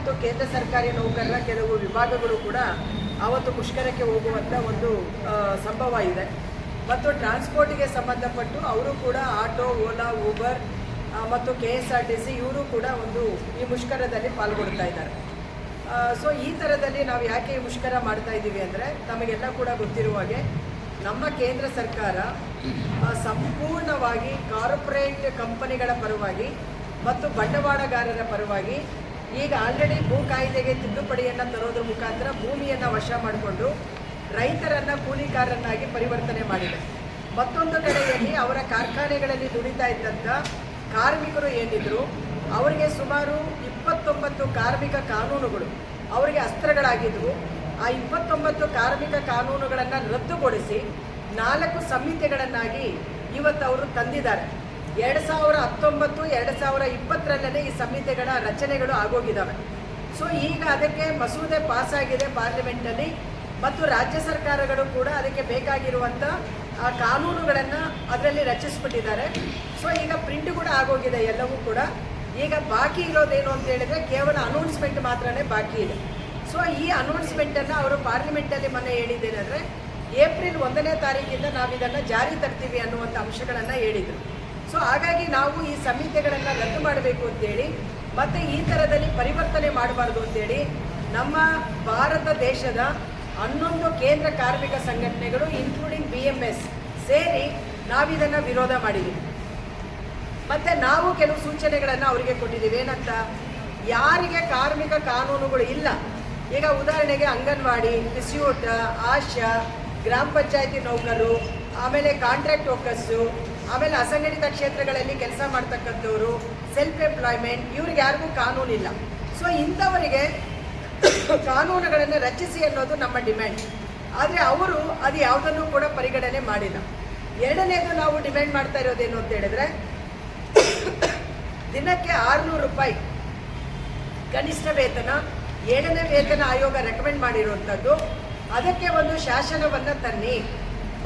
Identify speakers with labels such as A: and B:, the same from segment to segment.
A: ಮತ್ತು ಕೇಂದ್ರ ಸರ್ಕಾರಿ ನೌಕರರ ಕೆಲವು ವಿಭಾಗಗಳು ಕೂಡ ಆವತ್ತು ಮುಷ್ಕರಕ್ಕೆ ಹೋಗುವಂಥ ಒಂದು ಸಂಭವ ಇದೆ. ಮತ್ತು ಟ್ರಾನ್ಸ್ಪೋರ್ಟಿಗೆ ಸಂಬಂಧಪಟ್ಟು ಅವರು ಕೂಡ ಆಟೋ, ಓಲಾ, ಊಬರ್ ಮತ್ತು KSRTC ಇವರು ಕೂಡ ಈ ಮುಷ್ಕರದಲ್ಲಿ ಪಾಲ್ಗೊಳ್ತಾ ಇದ್ದಾರೆ. ಸೊ ಈ ಥರದಲ್ಲಿ ನಾವು ಯಾಕೆ ಈ ಮುಷ್ಕರ ಮಾಡ್ತಾ ಇದ್ದೀವಿ ಅಂದರೆ, ತಮಗೆಲ್ಲ ಕೂಡ ಗೊತ್ತಿರುವ ಹಾಗೆ ನಮ್ಮ ಕೇಂದ್ರ ಸರ್ಕಾರ ಸಂಪೂರ್ಣವಾಗಿ ಕಾರ್ಪೊರೇಟ್ ಕಂಪನಿಗಳ ಪರವಾಗಿ ಮತ್ತು ಬಂಡವಾಳಗಾರರ ಪರವಾಗಿ ಈಗ ಆಲ್ರೆಡಿ ಭೂ ಕಾಯ್ದೆಗೆ ತಿದ್ದುಪಡಿಯನ್ನು ತರೋದ್ರ ಮುಖಾಂತರ ಭೂಮಿಯನ್ನು ವಶ ಮಾಡಿಕೊಂಡು ರೈತರನ್ನು ಕೂಲಿಕಾರರನ್ನಾಗಿ ಪರಿವರ್ತನೆ ಮಾಡಿದೆ. ಮತ್ತೊಂದು ಕಡೆಯಲ್ಲಿ ಅವರ ಕಾರ್ಖಾನೆಗಳಲ್ಲಿ ದುಡಿತಾ ಇದ್ದಂಥ ಕಾರ್ಮಿಕರು ಏನಿದ್ರು ಅವರಿಗೆ ಸುಮಾರು 29 ಕಾರ್ಮಿಕ ಕಾನೂನುಗಳು ಅವರಿಗೆ ಅಸ್ತ್ರಗಳಾಗಿದ್ವು. ಆ 29 ಕಾರ್ಮಿಕ ಕಾನೂನುಗಳನ್ನು ರದ್ದುಗೊಳಿಸಿ 4 ಸಂಹಿತೆಗಳನ್ನಾಗಿ ಇವತ್ತು ಅವರು ತಂದಿದ್ದಾರೆ. 2019, 2020 ಈ ಸಂಹಿತೆಗಳ ರಚನೆಗಳು ಆಗೋಗಿದ್ದಾವೆ. ಸೊ ಈಗ ಅದಕ್ಕೆ ಮಸೂದೆ ಪಾಸಾಗಿದೆ ಪಾರ್ಲಿಮೆಂಟಲ್ಲಿ ಮತ್ತು ರಾಜ್ಯ ಸರ್ಕಾರಗಳು ಕೂಡ ಅದಕ್ಕೆ ಬೇಕಾಗಿರುವಂಥ ಆ ಕಾನೂನುಗಳನ್ನು ಅದರಲ್ಲಿ ರಚಿಸ್ಬಿಟ್ಟಿದ್ದಾರೆ. ಸೊ ಈಗ ಪ್ರಿಂಟ್ ಕೂಡ ಆಗೋಗಿದೆ ಎಲ್ಲವೂ ಕೂಡ. ಈಗ ಬಾಕಿ ಇರೋದೇನು ಅಂತ ಹೇಳಿದ್ರೆ ಕೇವಲ ಅನೌನ್ಸ್ಮೆಂಟ್ ಮಾತ್ರನೇ ಬಾಕಿ ಇದೆ. ಸೊ ಈ ಅನೌನ್ಸ್ಮೆಂಟನ್ನು ಅವರು ಪಾರ್ಲಿಮೆಂಟಲ್ಲಿ ಮೊನ್ನೆ ಹೇಳಿದ್ದೇನೆಂದರೆ ಏಪ್ರಿಲ್ 1ನೇ ತಾರೀಕಿಂದ ನಾವು ಇದನ್ನು ಜಾರಿ ತರ್ತೀವಿ ಅನ್ನುವಂಥ ಅಂಶಗಳನ್ನು ಹೇಳಿದರು. ಸೊ ಹಾಗಾಗಿ ನಾವು ಈ ಸಂಹಿತೆಗಳನ್ನು ರದ್ದು ಮಾಡಬೇಕು ಅಂತೇಳಿ ಮತ್ತು ಈ ಥರದಲ್ಲಿ ಪರಿವರ್ತನೆ ಮಾಡಬಾರ್ದು ಅಂತೇಳಿ ನಮ್ಮ ಭಾರತ ದೇಶದ 11 ಕೇಂದ್ರ ಕಾರ್ಮಿಕ ಸಂಘಟನೆಗಳು ಇನ್ಕ್ಲೂಡಿಂಗ್ BMS ಸೇರಿ ನಾವಿದನ್ನು ವಿರೋಧ ಮಾಡಿದ್ದೀವಿ. ಮತ್ತು ನಾವು ಕೆಲವು ಸೂಚನೆಗಳನ್ನು ಅವರಿಗೆ ಕೊಟ್ಟಿದ್ದೀವಿ. ಏನಂತ, ಯಾರಿಗೆ ಕಾರ್ಮಿಕ ಕಾನೂನುಗಳು ಇಲ್ಲ, ಈಗ ಉದಾಹರಣೆಗೆ ಅಂಗನವಾಡಿ, ಪಿಸ್ಯೂಟ, ಆಶಾ, ಗ್ರಾಮ ಪಂಚಾಯತಿ ನೌಕರರು, ಆಮೇಲೆ ಕಾಂಟ್ರಾಕ್ಟ್ ವರ್ಕರ್ಸು, ಆಮೇಲೆ ಅಸಂಘಟಿತ ಕ್ಷೇತ್ರಗಳಲ್ಲಿ ಕೆಲಸ ಮಾಡ್ತಕ್ಕಂಥವ್ರು, ಸೆಲ್ಫ್ ಎಂಪ್ಲಾಯ್ಮೆಂಟ್, ಇವ್ರಿಗೆ ಯಾರಿಗೂ ಕಾನೂನಿಲ್ಲ. ಸೊ ಇಂಥವರಿಗೆ ಕಾನೂನುಗಳನ್ನು ರಚಿಸಿ ಅನ್ನೋದು ನಮ್ಮ ಡಿಮ್ಯಾಂಡ್. ಆದರೆ ಅವರು ಅದು ಯಾವುದನ್ನು ಕೂಡ ಪರಿಗಣನೆ ಮಾಡಿಲ್ಲ. ಎರಡನೇದು ನಾವು ಡಿಮ್ಯಾಂಡ್ ಮಾಡ್ತಾ ಇರೋದೇನು ಅಂತ ಹೇಳಿದ್ರೆ, ದಿನಕ್ಕೆ 600 ರೂಪಾಯಿ ಕನಿಷ್ಠ ವೇತನ 7ನೇ ವೇತನ ಆಯೋಗ ರೆಕಮೆಂಡ್ ಮಾಡಿರುವಂಥದ್ದು. ಅದಕ್ಕೆ ಒಂದು ಶಾಸನವನ್ನು ತನ್ನಿ.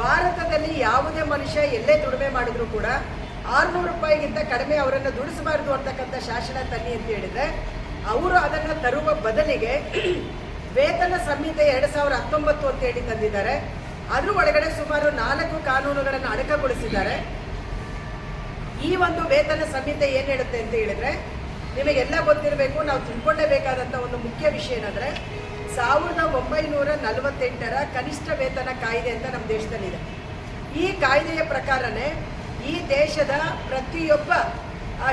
A: ಭಾರತದಲ್ಲಿ ಯಾವುದೇ ಮನುಷ್ಯ ಎಲ್ಲೇ ದುಡಿಮೆ ಮಾಡಿದ್ರು ಕೂಡ 600 ರೂಪಾಯಿಗಿಂತ ಕಡಿಮೆ ಅವರನ್ನು ದುಡಿಸಬಾರ್ದು ಅಂತಕ್ಕಂಥ ಶಾಸನ ತನ್ನಿ ಅಂತ ಹೇಳಿದರೆ, ಅವರು ಅದನ್ನು ತರುವ ಬದಲಿಗೆ ವೇತನ ಸಂಹಿತೆ 2019 ಅಂತ ಹೇಳಿ ತಂದಿದ್ದಾರೆ. ಅದ್ರ ಒಳಗಡೆ ಸುಮಾರು 4 ಕಾನೂನುಗಳನ್ನು ಅಡಕಗೊಳಿಸಿದ್ದಾರೆ. ಈ ಒಂದು ವೇತನ ಸಂಹಿತೆ ಏನು ಹೇಳುತ್ತೆ ಅಂತ ಹೇಳಿದ್ರೆ, ನಿಮಗೆಲ್ಲ ಗೊತ್ತಿರಬೇಕು, ನಾವು ತಿಳ್ಕೊಳ್ಳೇಬೇಕಾದಂಥ ಒಂದು ಮುಖ್ಯ ವಿಷಯ ಏನಂದರೆ 1948ರ ಕನಿಷ್ಠ ವೇತನ ಕಾಯ್ದೆ ಅಂತ ನಮ್ಮ ದೇಶದಲ್ಲಿದೆ. ಈ ಕಾಯ್ದೆಯ ಪ್ರಕಾರನೇ ಈ ದೇಶದ ಪ್ರತಿಯೊಬ್ಬ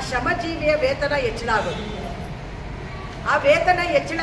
A: ಶ್ರಮಜೀವಿಯ ವೇತನ ಹೆಚ್ಚಳ ಆಗೋದು. ಆ ವೇತನ ಹೆಚ್ಚಳ